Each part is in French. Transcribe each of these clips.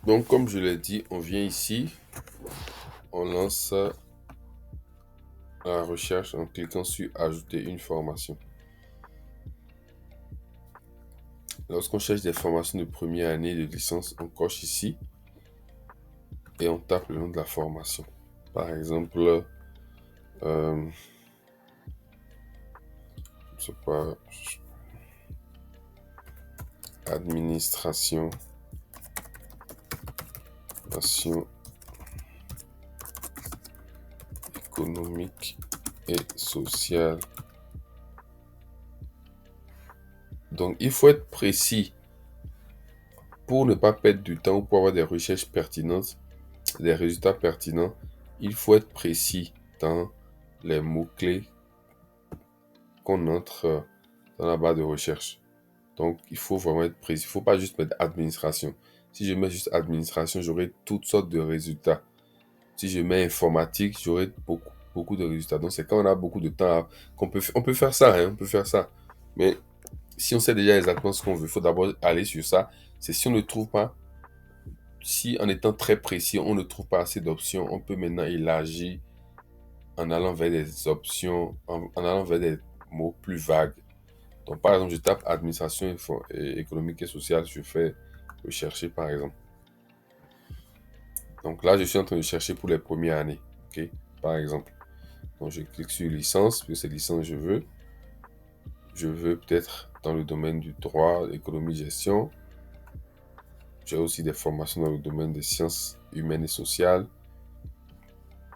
Donc, comme je l'ai dit, on vient ici, on lance la recherche en cliquant sur Ajouter une formation. Lorsqu'on cherche des formations de première année de licence, on coche ici et on tape le nom de la formation. Par exemple, je sais pas, administration, nation économique et sociale. Donc, il faut être précis pour ne pas perdre du temps ou pour avoir des recherches pertinentes, des résultats pertinents. Il faut être précis dans les mots-clés qu'on entre dans la barre de recherche. Donc, il faut vraiment être précis. Il ne faut pas juste mettre administration. Si je mets juste administration, j'aurai toutes sortes de résultats. Si je mets informatique, j'aurai beaucoup de résultats. Donc, c'est quand on a beaucoup de temps on peut faire ça, hein, on peut faire ça. Mais si on sait déjà exactement ce qu'on veut, il faut d'abord aller sur ça. C'est si on ne trouve pas, si en étant très précis, on ne trouve pas assez d'options, on peut maintenant élargir en allant vers des options, en allant vers des mots plus vagues. Donc, par exemple, je tape administration économique et sociale, je fais rechercher, par exemple. Donc là, je suis en train de chercher pour les premières années, ok, par exemple. Donc, je clique sur licence, parce que c'est licence que je veux. Je veux peut-être dans le domaine du droit, économie, gestion. J'ai aussi des formations dans le domaine des sciences humaines et sociales.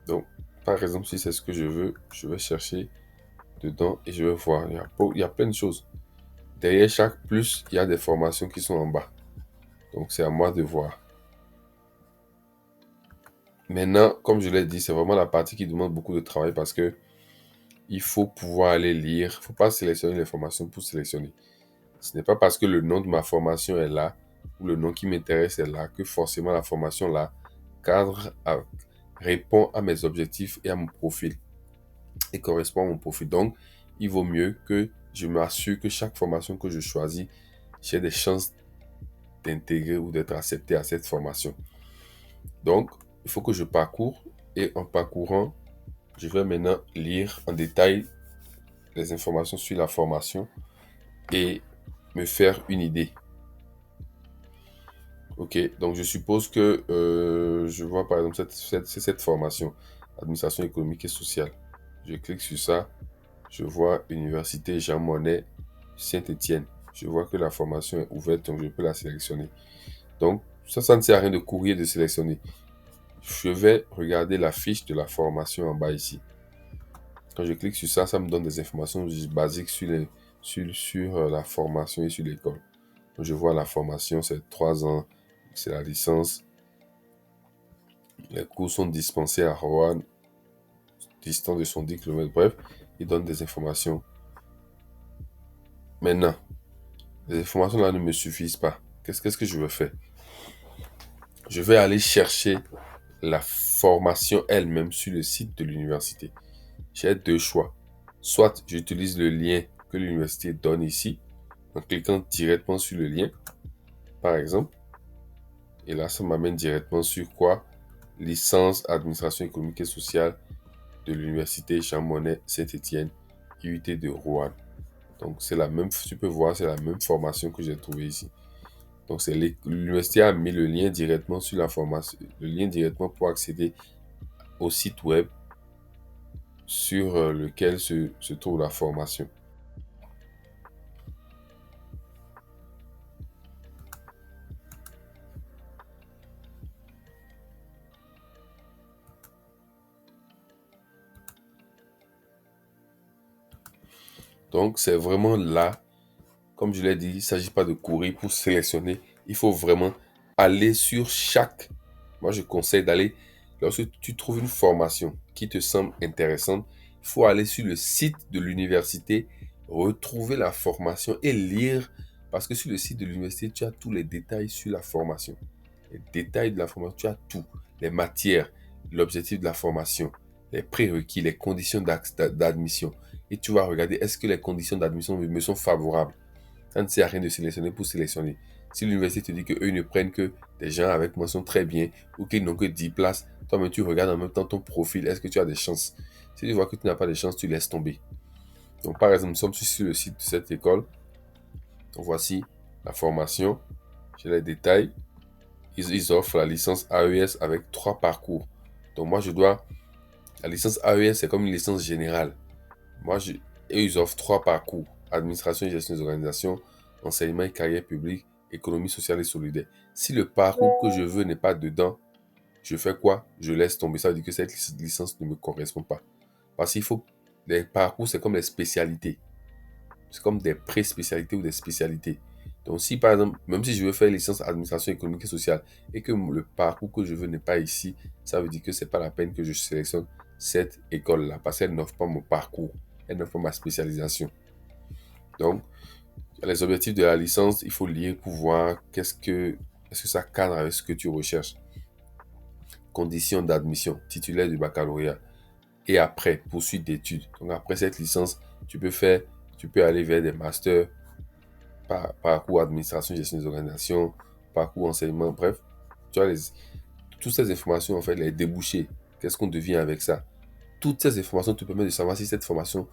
Donc, par exemple, si c'est ce que je veux, je vais chercher dedans et je vais voir. Il y a plein de choses. Derrière chaque plus, il y a des formations qui sont en bas. Donc, c'est à moi de voir. Maintenant, comme je l'ai dit, c'est vraiment la partie qui demande beaucoup de travail parce que il faut pouvoir aller lire. Il ne faut pas sélectionner les formations pour sélectionner. Ce n'est pas parce que le nom de ma formation est là ou le nom qui m'intéresse est là que forcément la formation là répond à mes objectifs et à mon profil et correspond à mon profil. Donc, il vaut mieux que je m'assure que chaque formation que je choisis, j'ai des chances d'intégrer ou d'être accepté à cette formation. Donc, il faut que je parcours et en parcourant, je vais maintenant lire en détail les informations sur la formation et me faire une idée. Ok, donc je suppose que je vois par exemple cette formation, administration économique et sociale. Je clique sur ça, je vois Université Jean Monnet, Saint-Étienne. Je vois que la formation est ouverte, donc je peux la sélectionner. Donc ça ne sert à rien de courir de sélectionner. Je vais regarder la fiche de la formation en bas ici. Quand je clique sur ça, ça me donne des informations basiques sur la formation et sur l'école. Donc, je vois la formation, c'est 3 ans, c'est la licence. Les cours sont dispensés à Rouen, distant de son 10 km. Bref, il donne des informations. Maintenant, les informations là ne me suffisent pas. Qu'est-ce que je veux faire? Je vais aller chercher la formation elle-même sur le site de l'université. J'ai deux choix. Soit j'utilise le lien que l'université donne ici, en cliquant directement sur le lien, par exemple. Et là, ça m'amène directement sur quoi? Licence administration économique et sociale de l'université Jean Monnet Saint-Étienne, IUT de Rouen. Donc c'est la même, tu peux voir, c'est la même formation que j'ai trouvée ici. Donc c'est l'université a mis le lien directement sur la formation, le lien directement pour accéder au site web sur lequel se trouve la formation. Donc c'est vraiment là, comme je l'ai dit, il ne s'agit pas de courir pour sélectionner, il faut vraiment aller sur chaque. Moi je conseille d'aller, lorsque tu trouves une formation qui te semble intéressante, il faut aller sur le site de l'université, retrouver la formation et lire, parce que sur le site de l'université, tu as tous les détails sur la formation. Les détails de la formation, tu as tout, les matières, l'objectif de la formation, les prérequis, les conditions d'admission. Et tu vas regarder, est-ce que les conditions d'admission me sont favorables? Ça ne sert à rien de sélectionner pour sélectionner. Si l'université te dit qu'eux ne prennent que des gens avec mention très bien ou qu'ils n'ont que 10 places, toi-même tu regardes en même temps ton profil, est-ce que tu as des chances? Si tu vois que tu n'as pas de chance, tu laisses tomber. Donc par exemple, nous sommes sur le site de cette école. Donc voici la formation, j'ai les détails. Ils offrent la licence AES avec 3 parcours. Donc moi je dois... La licence AES, c'est comme une licence générale. Et ils offrent 3 parcours. Administration et gestion des organisations, enseignement et carrière publique, économie sociale et solidaire. Si le parcours que je veux n'est pas dedans, je fais quoi? Je laisse tomber. Ça veut dire que cette licence ne me correspond pas. Parce qu'il faut... Les parcours, c'est comme les spécialités. C'est comme des pré-spécialités ou des spécialités. Donc si par exemple, même si je veux faire licence administration économique et sociale et que le parcours que je veux n'est pas ici, ça veut dire que c'est pas la peine que je sélectionne cette école-là parce qu'elle n'offre pas mon parcours, elle n'offre pas ma spécialisation. Donc, les objectifs de la licence, il faut lire pour voir est-ce que ça cadre avec ce que tu recherches. Conditions d'admission, titulaire du baccalauréat. Et après, poursuite d'études. Donc après cette licence, tu peux aller vers des masters, parcours administration, gestion des organisations, parcours enseignement, bref. Tu as toutes ces informations, en fait, les débouchés. Qu'est-ce qu'on devient avec ça? Toutes ces informations te permettent de savoir si cette formation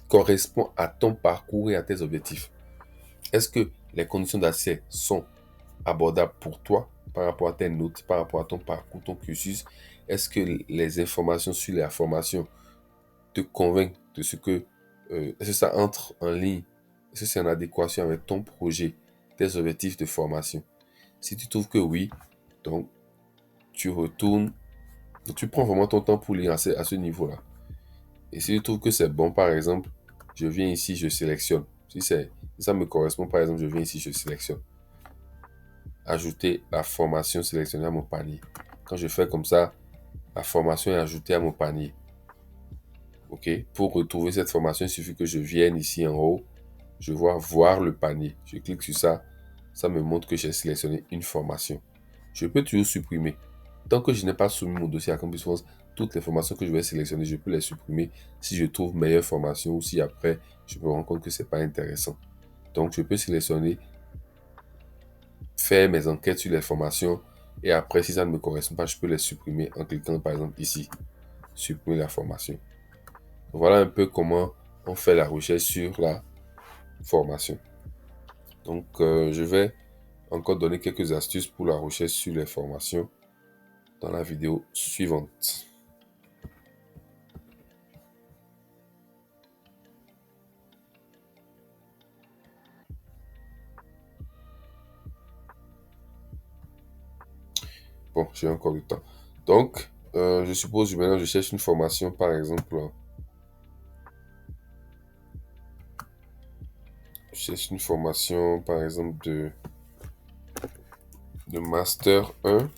correspond à ton parcours et à tes objectifs. Est-ce que les conditions d'accès sont abordables pour toi par rapport à tes notes, par rapport à ton parcours, ton cursus? Est-ce que les informations sur la formation te convainquent de ce que... est-ce que ça entre en ligne? Est-ce que c'est en adéquation avec ton projet, tes objectifs de formation? Si tu trouves que oui, donc tu retournes, donc tu prends vraiment ton temps pour lire à ce niveau-là. Et si tu trouves que c'est bon, par exemple, je viens ici, je sélectionne. Si ça me correspond, par exemple, je viens ici, je sélectionne. Ajouter la formation sélectionnée à mon panier. Quand je fais comme ça, la formation est ajoutée à mon panier. OK? Pour retrouver cette formation, il suffit que je vienne ici en haut. Je vois voir le panier. Je clique sur ça. Ça me montre que j'ai sélectionné une formation. Je peux toujours supprimer. Tant que je n'ai pas soumis mon dossier à Campus France, toutes les formations que je vais sélectionner, je peux les supprimer si je trouve meilleure formation ou si après, je me rends compte que ce n'est pas intéressant. Donc, je peux sélectionner, faire mes enquêtes sur les formations et après, si ça ne me correspond pas, je peux les supprimer en cliquant par exemple ici, supprimer la formation. Voilà un peu comment on fait la recherche sur la formation. Donc, je vais encore donner quelques astuces pour la recherche sur les formations dans la vidéo suivante. Bon, j'ai encore du temps. Donc, je suppose que maintenant je cherche une formation, par exemple. Je cherche une formation, par exemple, de Master 1,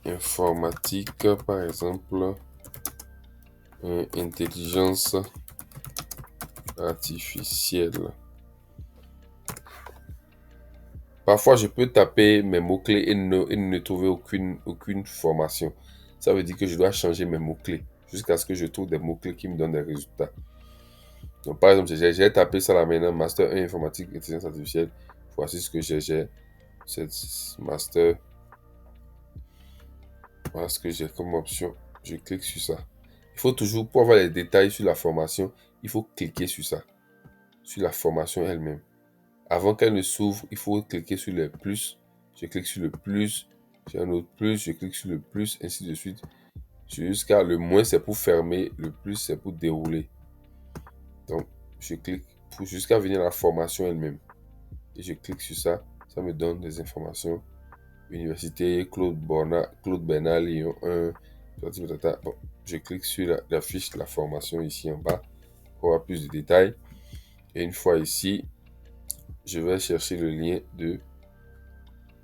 informatique, par exemple, intelligence artificielle. Parfois, je peux taper mes mots-clés et ne trouver aucune formation. Ça veut dire que je dois changer mes mots-clés jusqu'à ce que je trouve des mots-clés qui me donnent des résultats. Donc, par exemple, j'ai tapé ça là maintenant, Master 1 informatique intelligence artificielle. Voici ce que j'ai. C'est Master. Voilà ce que j'ai comme option. Je clique sur ça. Il faut toujours, pour avoir les détails sur la formation, il faut cliquer sur ça, sur la formation elle-même. Avant qu'elle ne s'ouvre, il faut cliquer sur le plus. Je clique sur le plus. J'ai un autre plus. Je clique sur le plus, ainsi de suite. Jusqu'à le moins, c'est pour fermer. Le plus, c'est pour dérouler. Donc, je clique jusqu'à venir à la formation elle-même. Et je clique sur ça. Ça me donne des informations. Université, Claude Bernard, Lyon 1. Bon, je clique sur la fiche de la formation ici en bas pour avoir plus de détails. Et une fois ici, je vais chercher le lien de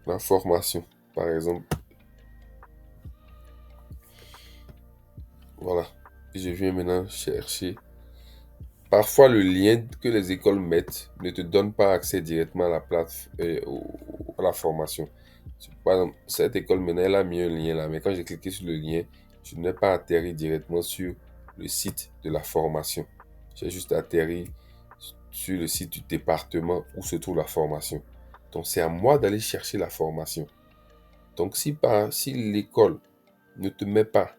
la formation. Par exemple, voilà. Et je viens maintenant chercher. Parfois, le lien que les écoles mettent ne te donne pas accès directement à la à la formation. Par exemple, cette école maintenant, elle a mis un lien là, mais quand j'ai cliqué sur le lien, je n'ai pas atterri directement sur le site de la formation. J'ai juste atterri sur le site du département où se trouve la formation. Donc, c'est à moi d'aller chercher la formation. Donc, si l'école ne te met pas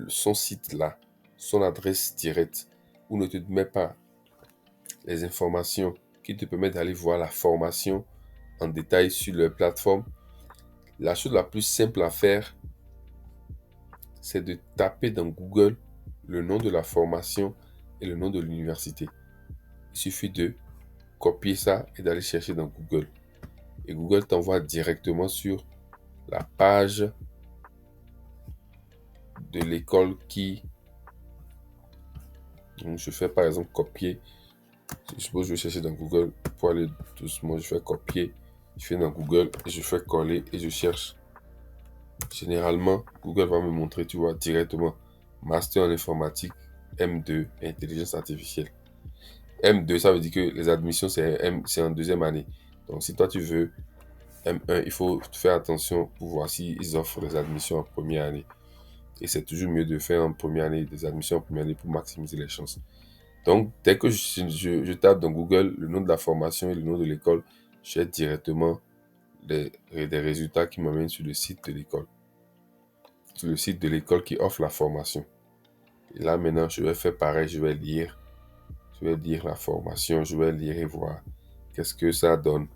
son site là, son adresse directe, ou ne te met pas les informations qui te permettent d'aller voir la formation en détail sur leur plateforme, la chose la plus simple à faire, c'est de taper dans Google le nom de la formation et le nom de l'université. Il suffit de copier ça et d'aller chercher dans Google. Et Google t'envoie directement sur la page de l'école qui... Donc, je fais par exemple copier. Je suppose que je vais chercher dans Google pour aller doucement. Je fais copier. Je fais dans Google et je fais coller et je cherche. Généralement, Google va me montrer, tu vois, directement Master en informatique, M2, intelligence artificielle. M2, ça veut dire que les admissions, c'est en deuxième année. Donc, si toi, tu veux M1, il faut faire attention pour voir s'ils offrent les admissions en première année. Et c'est toujours mieux de faire en première année, des admissions en première année pour maximiser les chances. Donc, dès que je tape dans Google le nom de la formation et le nom de l'école, j'ai directement des résultats qui m'amènent sur le site de l'école. Sur le site de l'école qui offre la formation. Et là, maintenant, je vais faire pareil, je vais lire la formation, je vais lire et voir qu'est-ce que ça donne.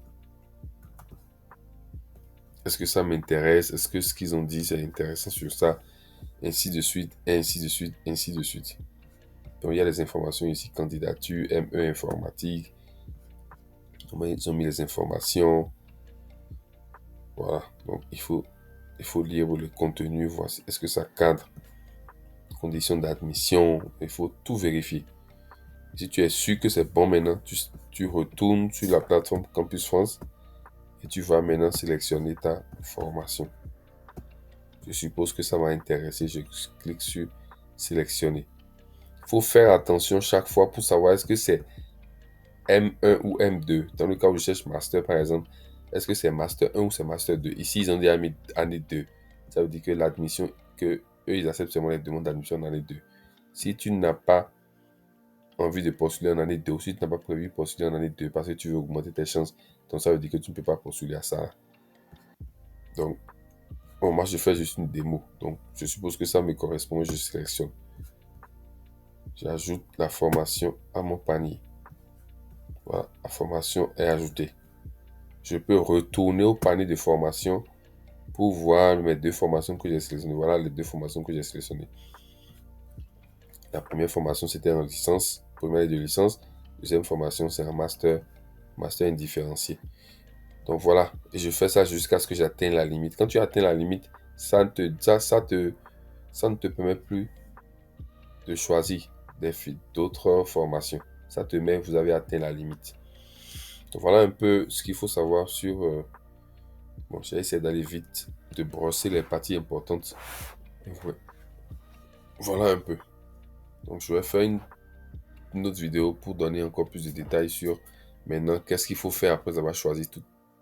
Est-ce que ça m'intéresse? Est-ce que ce qu'ils ont dit, c'est intéressant sur ça? Ainsi de suite, ainsi de suite, ainsi de suite. Donc, il y a les informations ici, candidature, ME informatique. Ils ont mis les informations. Voilà. Donc, il faut lire le contenu, voir est-ce que ça cadre. Conditions d'admission. Il faut tout vérifier. Si tu es sûr que c'est bon maintenant, tu retournes sur la plateforme Campus France et tu vas maintenant sélectionner ta formation. Je suppose que ça m'a intéressé. Je clique sur sélectionner. Il faut faire attention chaque fois pour savoir est-ce que c'est M1 ou M2. Dans le cas où je cherche Master, par exemple, est-ce que c'est Master 1 ou c'est Master 2? Ici, ils ont dit année 2. Ça veut dire que l'admission, eux, ils acceptent seulement les demandes d'admission en année 2. Si tu n'as pas envie de postuler en année 2 ou si tu n'as pas prévu de postuler en année 2 parce que tu veux augmenter tes chances, donc ça veut dire que tu ne peux pas postuler à ça. Donc, bon, moi, je fais juste une démo. Donc, je suppose que ça me correspond et je sélectionne. J'ajoute la formation à mon panier. Voilà, la formation est ajoutée. Je peux retourner au panier de formation pour voir mes deux formations que j'ai sélectionnées. Voilà les deux formations que j'ai sélectionnées. La première formation, c'était en licence, première année de licence. Deuxième formation, c'est un master indifférencié. Donc voilà, et je fais ça jusqu'à ce que j'atteigne la limite. Quand tu atteins la limite, ça ne te permet plus de choisir d'autres formations. Ça te met, vous avez atteint la limite. Donc voilà un peu ce qu'il faut savoir sur... bon, j'ai essayé d'aller vite, de brosser les parties importantes. Ouais. Voilà un peu. Donc je vais faire une autre vidéo pour donner encore plus de détails sur maintenant qu'est-ce qu'il faut faire après avoir choisi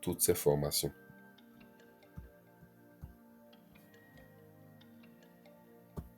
toutes ces formations.